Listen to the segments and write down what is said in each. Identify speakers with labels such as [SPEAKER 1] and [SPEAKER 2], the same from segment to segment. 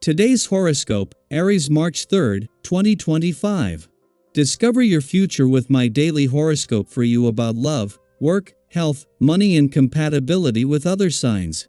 [SPEAKER 1] Today's horoscope, Aries March 3rd, 2025. Discover your future with my daily horoscope for you about love, work, health, money and compatibility with other signs.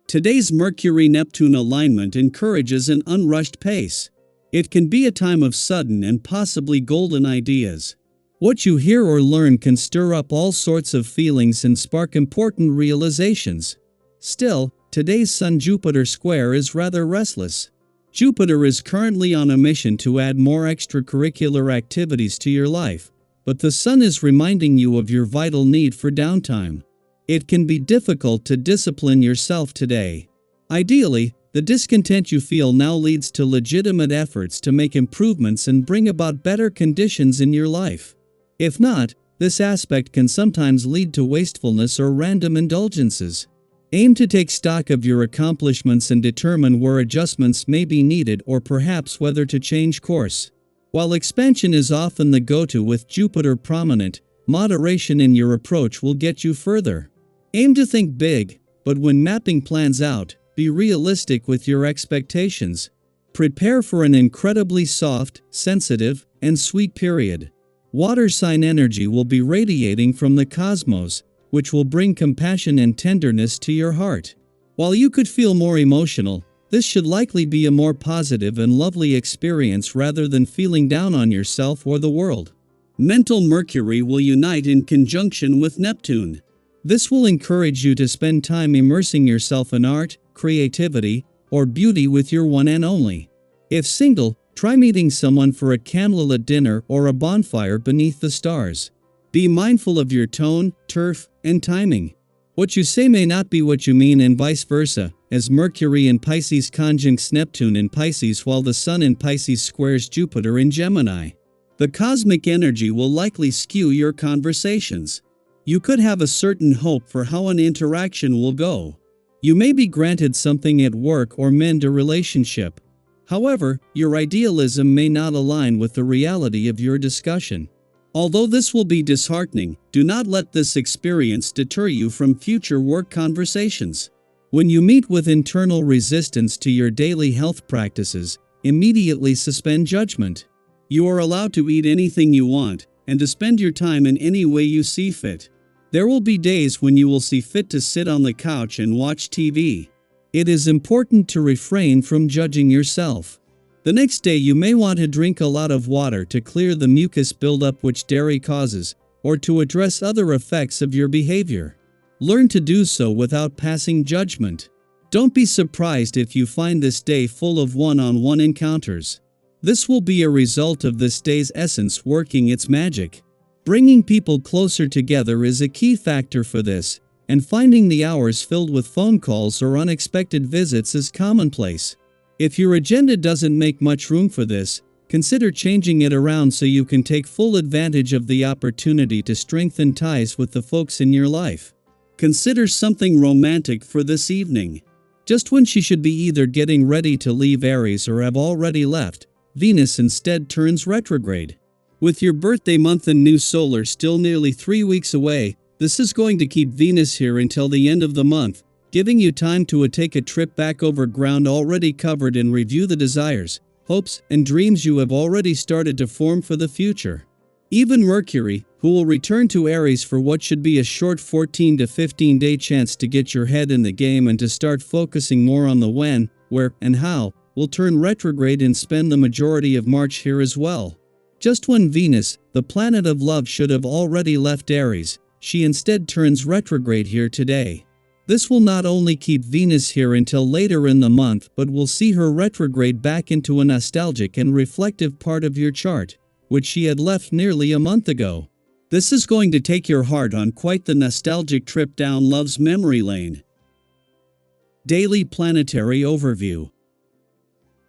[SPEAKER 1] Today's Mercury-Neptune alignment encourages an unrushed pace. It can be a time of sudden and possibly golden ideas. What you hear or learn can stir up all sorts of feelings and spark important realizations. Still, today's Sun-Jupiter square is rather restless. Jupiter is currently on a mission to add more extracurricular activities to your life, but the Sun is reminding you of your vital need for downtime. It can be difficult to discipline yourself today. Ideally, the discontent you feel now leads to legitimate efforts to make improvements and bring about better conditions in your life. If not, this aspect can sometimes lead to wastefulness or random indulgences. Aim to take stock of your accomplishments and determine where adjustments may be needed or perhaps whether to change course. While expansion is often the go-to with Jupiter prominent, moderation in your approach will get you further. Aim to think big, but when mapping plans out, be realistic with your expectations. Prepare for an incredibly soft, sensitive, and sweet period. Water sign energy will be radiating from the cosmos, which will bring compassion and tenderness to your heart. While you could feel more emotional, this should likely be a more positive and lovely experience rather than feeling down on yourself or the world. Mental Mercury will unite in conjunction with Neptune. This will encourage you to spend time immersing yourself in art, creativity, or beauty with your one and only. If single, try meeting someone for a candlelit dinner or a bonfire beneath the stars. Be mindful of your tone, turf, and timing. What you say may not be what you mean and vice versa, as Mercury in Pisces conjuncts Neptune in Pisces while the Sun in Pisces squares Jupiter in Gemini. The cosmic energy will likely skew your conversations. You could have a certain hope for how an interaction will go. You may be granted something at work or mend a relationship. However, your idealism may not align with the reality of your discussion. Although this will be disheartening, do not let this experience deter you from future work conversations. When you meet with internal resistance to your daily health practices, immediately suspend judgment. You are allowed to eat anything you want, and to spend your time in any way you see fit. There will be days when you will see fit to sit on the couch and watch TV. It is important to refrain from judging yourself. The next day you may want to drink a lot of water to clear the mucus buildup which dairy causes, or to address other effects of your behavior. Learn to do so without passing judgment. Don't be surprised if you find this day full of one-on-one encounters. This will be a result of this day's essence working its magic. Bringing people closer together is a key factor for this, and finding the hours filled with phone calls or unexpected visits is commonplace. If your agenda doesn't make much room for this, consider changing it around so you can take full advantage of the opportunity to strengthen ties with the folks in your life. Consider something romantic for this evening. Just when she should be either getting ready to leave Aries or have already left, Venus instead turns retrograde. With your birthday month and new solar still nearly 3 weeks away, this is going to keep Venus here until the end of the month, giving you time to take a trip back over ground already covered and review the desires, hopes, and dreams you have already started to form for the future. Even Mercury, who will return to Aries for what should be a short 14 to 15 day chance to get your head in the game and to start focusing more on the when, where, and how, will turn retrograde and spend the majority of March here as well. Just when Venus, the planet of love, should have already left Aries, she instead turns retrograde here today. This will not only keep Venus here until later in the month but will see her retrograde back into a nostalgic and reflective part of your chart, which she had left nearly a month ago. This is going to take your heart on quite the nostalgic trip down love's memory lane. Daily Planetary Overview.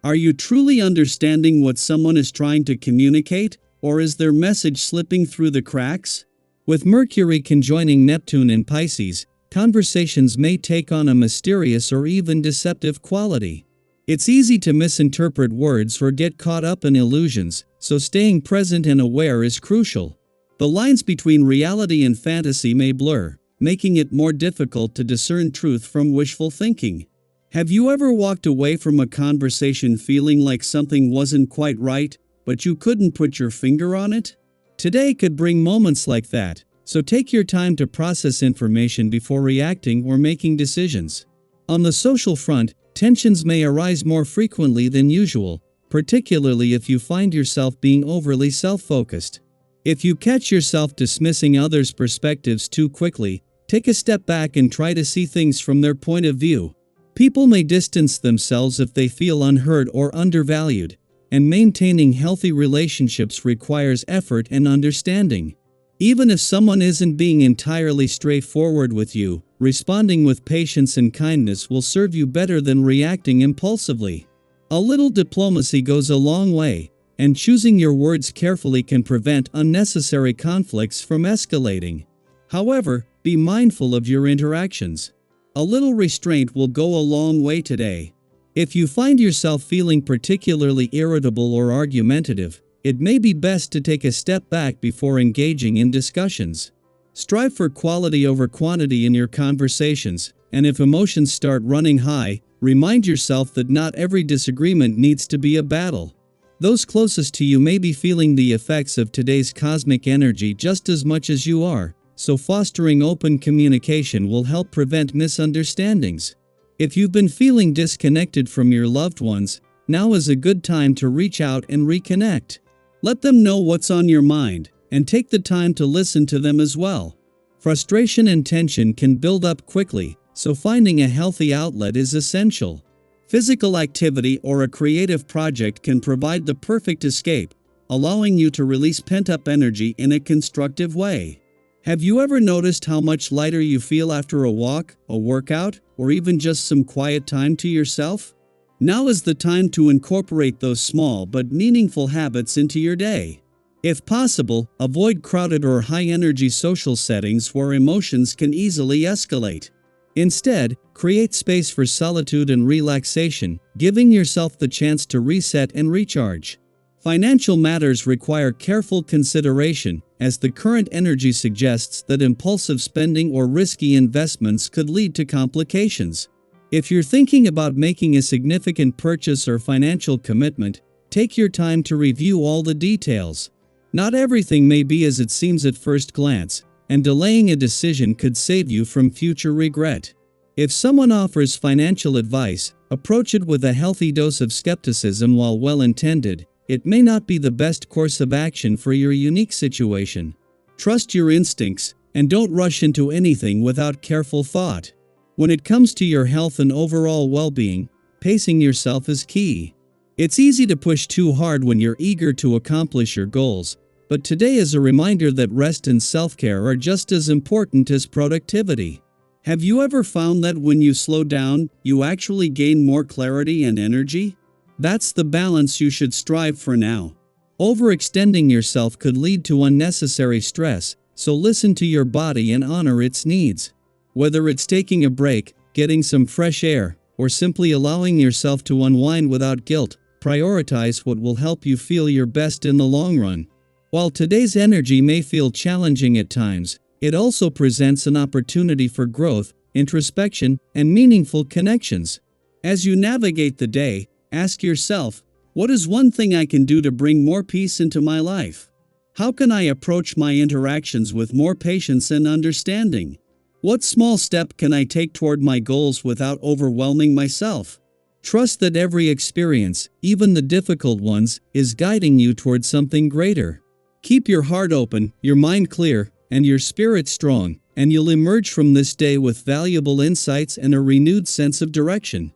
[SPEAKER 1] Are you truly understanding what someone is trying to communicate, or is their message slipping through the cracks? With Mercury conjoining Neptune in Pisces, conversations may take on a mysterious or even deceptive quality. It's easy to misinterpret words or get caught up in illusions, so staying present and aware is crucial. The lines between reality and fantasy may blur, making it more difficult to discern truth from wishful thinking. Have you ever walked away from a conversation feeling like something wasn't quite right, but you couldn't put your finger on it? Today could bring moments like that, so take your time to process information before reacting or making decisions. On the social front, tensions may arise more frequently than usual, particularly if you find yourself being overly self-focused. If you catch yourself dismissing others' perspectives too quickly, take a step back and try to see things from their point of view. People may distance themselves if they feel unheard or undervalued, and maintaining healthy relationships requires effort and understanding. Even if someone isn't being entirely straightforward with you, responding with patience and kindness will serve you better than reacting impulsively. A little diplomacy goes a long way, and choosing your words carefully can prevent unnecessary conflicts from escalating. However, be mindful of your interactions. A little restraint will go a long way today. If you find yourself feeling particularly irritable or argumentative, it may be best to take a step back before engaging in discussions. Strive for quality over quantity in your conversations, and if emotions start running high, remind yourself that not every disagreement needs to be a battle. Those closest to you may be feeling the effects of today's cosmic energy just as much as you are, so fostering open communication will help prevent misunderstandings. If you've been feeling disconnected from your loved ones, now is a good time to reach out and reconnect. Let them know what's on your mind, and take the time to listen to them as well. Frustration and tension can build up quickly, so finding a healthy outlet is essential. Physical activity or a creative project can provide the perfect escape, allowing you to release pent-up energy in a constructive way. Have you ever noticed how much lighter you feel after a walk, a workout, or even just some quiet time to yourself? Now is the time to incorporate those small but meaningful habits into your day. If possible, avoid crowded or high-energy social settings where emotions can easily escalate. Instead, create space for solitude and relaxation, giving yourself the chance to reset and recharge. Financial matters require careful consideration, as the current energy suggests that impulsive spending or risky investments could lead to complications. If you're thinking about making a significant purchase or financial commitment, take your time to review all the details. Not everything may be as it seems at first glance, and delaying a decision could save you from future regret. If someone offers financial advice, approach it with a healthy dose of skepticism. While well-intended, it may not be the best course of action for your unique situation. Trust your instincts, and don't rush into anything without careful thought. When it comes to your health and overall well-being, pacing yourself is key. It's easy to push too hard when you're eager to accomplish your goals, but today is a reminder that rest and self-care are just as important as productivity. Have you ever found that when you slow down, you actually gain more clarity and energy? That's the balance you should strive for now. Overextending yourself could lead to unnecessary stress, so listen to your body and honor its needs. Whether it's taking a break, getting some fresh air, or simply allowing yourself to unwind without guilt, prioritize what will help you feel your best in the long run. While today's energy may feel challenging at times, it also presents an opportunity for growth, introspection, and meaningful connections. As you navigate the day, ask yourself, what is one thing I can do to bring more peace into my life? How can I approach my interactions with more patience and understanding? What small step can I take toward my goals without overwhelming myself? Trust that every experience, even the difficult ones, is guiding you toward something greater. Keep your heart open, your mind clear, and your spirit strong, and you'll emerge from this day with valuable insights and a renewed sense of direction.